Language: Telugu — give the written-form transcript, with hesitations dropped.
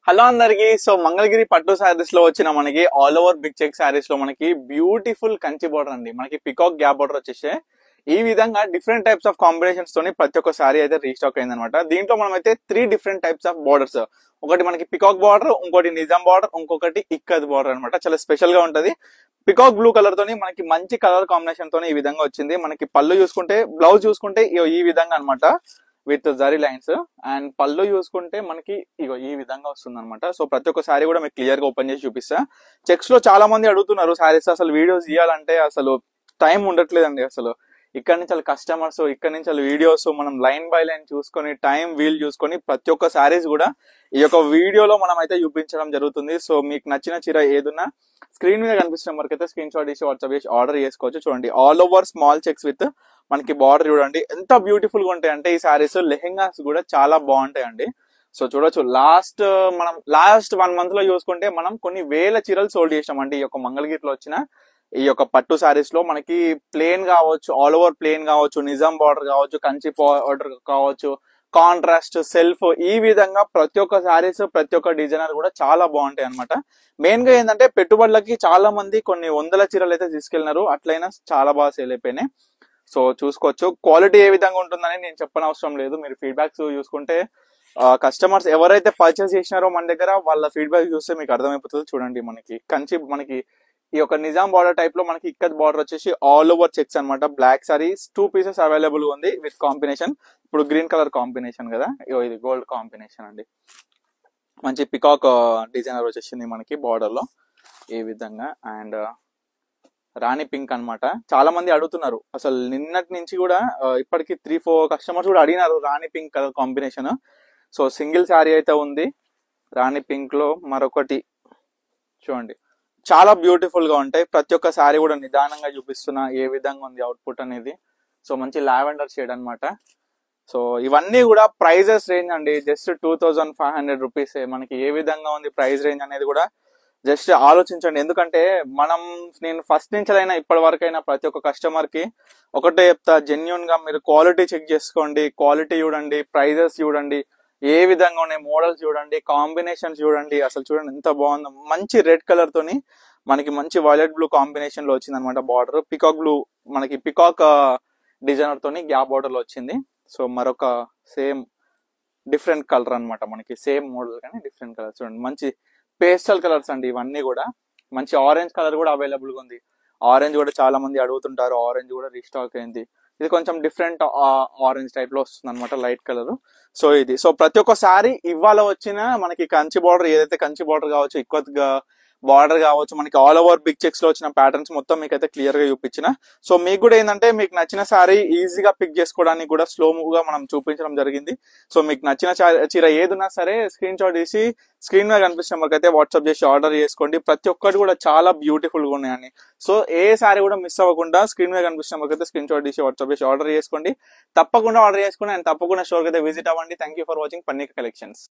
హలో అందరికి. సో మంగళగిరి పట్టు శారీస్ లో వచ్చిన మనకి all over big check saris లో మనకి బ్యూటిఫుల్ కంచి బోర్డర్ అండి. మనకి పికాక్ గ్యాప్ బోర్డర్ వచ్చేసి ఈ విధంగా డిఫరెంట్ టైప్స్ ఆఫ్ కాంబినేషన్స్ తోని ప్రతి ఒక్క శారీ అయితే రీస్టాక్ అయింది అనమాట. దీంట్లో మనం అయితే 3 డిఫరెంట్ టైప్స్ ఆఫ్ బోర్డర్స్, ఒకటి మనకి పికాక్ బార్డర్, ఇంకోటి నిజాం బార్డర్, ఇంకొకటి ఇక్కత్ బార్డర్ అనమాట. చాలా స్పెషల్ గా ఉంటది. పికాక్ బ్లూ కలర్ తోని మనకి మంచి కలర్ కాంబినేషన్ తోని ఈ విధంగా వచ్చింది. మనకి పళ్ళు చూసుకుంటే, బ్లౌజ్ చూసుకుంటే ఈ విధంగా అనమాట విత్ జరీ లైన్స్, అండ్ పళ్ళు చూసుకుంటే మనకి ఇగో ఈ విధంగా వస్తుంది అనమాట. సో ప్రతి ఒక్క శారీ కూడా మీకు క్లియర్ గా ఓపెన్ చేసి చూపిస్తా. చెక్స్ లో చాలా మంది అడుగుతున్నారు శారీస్ అసలు వీడియోస్ ఇవ్వాలంటే అసలు టైం ఉండట్లేదండి. అసలు ఇక్కడ నుంచి వాళ్ళ కస్టమర్స్, ఇక్కడ నుంచి వాళ్ళ వీడియోస్ మనం లైన్ బై లైన్ చూసుకొని టైం వీల్ చూసుకొని ప్రతి ఒక్క శారీస్ కూడా ఈ యొక్క వీడియోలో మనం అయితే చూపించడం జరుగుతుంది. సో మీకు నచ్చిన చీర ఏదున్నా స్క్రీన్ మీద కనిపిస్తున్న వరకు అయితే స్క్రీన్ షాట్ తీసి వాట్సాప్ చేసి ఆర్డర్ చేసుకోవచ్చు. చూడండి, all over small checks with మనకి బార్డర్ చూడండి ఎంత బ్యూటిఫుల్ గా ఉంటాయి అంటే ఈ శారీస్. లెహెంగాస్ కూడా చాలా బాగుంటాయండి. సో చూడొచ్చు, మనం లాస్ట్ 1 మంత్ లో చూసుకుంటే మనం కొన్ని వేల చీరలు సోల్డ్ చేసామండి. ఈ యొక్క మంగళగిరిలో వచ్చిన ఈ యొక్క పట్టు శారీస్ లో మనకి ప్లేన్ కావచ్చు, ఆల్ ఓవర్ ప్లేన్ కావచ్చు, నిజాం బార్డర్ కావచ్చు, కంచి బార్డర్ కావచ్చు, కాంట్రాస్ట్, సెల్ఫ్, ఈ విధంగా ప్రతి ఒక్క శారీస్, ప్రతి ఒక్క డిజైనర్ కూడా చాలా బాగుంటాయి అనమాట. మెయిన్ గా ఏంటంటే పెట్టుబడులకి చాలా మంది కొన్ని వందల చీరలు అయితే తీసుకెళ్లినారు, అట్లయినా చాలా బాగా సేల్ అయిపోయినాయి. సో చూసుకోవచ్చు, క్వాలిటీ ఏ విధంగా ఉంటుందని నేను చెప్పనవసరం లేదు. మీరు ఫీడ్బ్యాక్స్ చూసుకుంటే కస్టమర్స్ ఎవరైతే పర్చేస్ చేసినారో మన దగ్గర వాళ్ళ ఫీడ్బ్యాక్ చూస్తే మీకు అర్థమైపోతుంది. చూడండి, మనకి ఈ యొక్క నిజాం బార్డర్ టైప్ లో మనకి ఇక్కత్ బార్డర్ వచ్చేసి ఆల్ ఓవర్ చెక్స్ అనమాట. బ్లాక్ సారీస్ 2 పీసెస్ అవైలబుల్ ఉంది విత్ కాంబినేషన్. ఇప్పుడు గ్రీన్ కలర్ కాంబినేషన్ కదా, ఇది గోల్డ్ కాంబినేషన్ అండి. మంచి పికాక్ డిజైనర్ వచ్చేసింది మనకి బార్డర్ లో ఈ విధంగా. అండ్ రాణి పింక్ అన్నమాట. చాలా మంది అడుగుతున్నారు, అసలు నిన్నటి నుంచి కూడా ఇప్పటికి 3-4 కస్టమర్స్ కూడా అడిగినారు rani pink colour combination. So single sari అయితే ఉంది రాణి పింక్ లో. మరొకటి చూడండి, చాలా బ్యూటిఫుల్ గా ఉంటాయి. ప్రతి ఒక్క శారీ కూడా నిదానంగా చూపిస్తున్నా ఏ విధంగా ఉంది అవుట్పుట్ అనేది. సో మంచి లావెండర్ షేడ్ అన్నమాట. సో ఇవన్నీ కూడా ప్రైజెస్ రేంజ్ అండి, జస్ట్ 2500 రూపీస్. మనకి ఏ విధంగా ఉంది ప్రైస్ రేంజ్ అనేది కూడా జస్ట్ ఆలోచించండి. ఎందుకంటే నేను ఫస్ట్ నుంచి అయినా ఇప్పటి వరకైనా ప్రతి ఒక్క కస్టమర్ కి ఒకటే చెప్తా, జెన్యున్ గా మీరు క్వాలిటీ చెక్ చేసుకోండి, క్వాలిటీ చూడండి, ప్రైజెస్ చూడండి, ఏ విధంగా ఉన్నాయి మోడల్స్ చూడండి, కాంబినేషన్స్ చూడండి. అసలు చూడండి ఎంత బాగుందో. మంచి రెడ్ కలర్ తోని మనకి మంచి వైలెట్ బ్లూ కాంబినేషన్ లో వచ్చింది అనమాట బార్డర్. పికాక్ బ్లూ మనకి పికాక్ డిజైనర్ తోని గ్యాప్ బార్డర్ లో వచ్చింది. సో మరొక సేమ్ డిఫరెంట్ కలర్ అనమాట, మనకి సేమ్ మోడల్ కానీ డిఫరెంట్ కలర్. చూడండి, మంచి పేస్టల్ కలర్స్ అండి ఇవన్నీ కూడా. మంచి ఆరెంజ్ కలర్ కూడా అవైలబుల్ గా ఉంది. ఆరెంజ్ కూడా చాలా మంది అడుగుతుంటారు, ఆరెంజ్ కూడా రీస్టాక్ అయింది. ఇది కొంచెం డిఫరెంట్ ఆరెంజ్ టైప్ లో వస్తుంది అనమాట, లైట్ కలర్. సో ప్రతి ఒక్క సారీ ఇవాళ వచ్చిన మనకి కంచి బార్డర్, ఏదైతే కంచి బార్డర్ కావచ్చు, ఎక్కువ బార్డర్ కావచ్చు, మనకి ఆల్ ఓవర్ బిగ్ చెక్స్ లో వచ్చిన ప్యాటర్న్స్ మొత్తం మీకు అయితే క్లియర్ గా చూపించిన. సో మీకు కూడా ఏంటంటే మీకు నచ్చిన సారీ ఈజీగా పిక్ చేసుకోవడానికి కూడా స్లో మూవ్ గా మనం చూపించడం జరిగింది. సో మీకు నచ్చిన చీర ఏదున్నా సరే స్క్రీన్ షాట్ తీసి స్క్రీన్ మీద కనిపిస్తున్న వరకు అయితే వాట్సాప్ చేసి ఆర్డర్ చేసుకోండి. ప్రతి ఒక్కటి కూడా చాలా బ్యూటిఫుల్ గా ఉన్నాయండి. సో ఏ సారీ కూడా మిస్ అవ్వకుండా స్క్రీన్ మీద కనిపిస్తున్న వరకు అయితే స్క్రీన్ షాట్ తీసి వాట్సాప్ చేసి ఆర్డర్ చేసుకోండి. తప్పకుండా ఆర్డర్ చేసుకోండి అండ్ తప్పకుండా స్టోర్ అయితే విజిట్ అవ్వండి. Thank you for watching Pannika collections.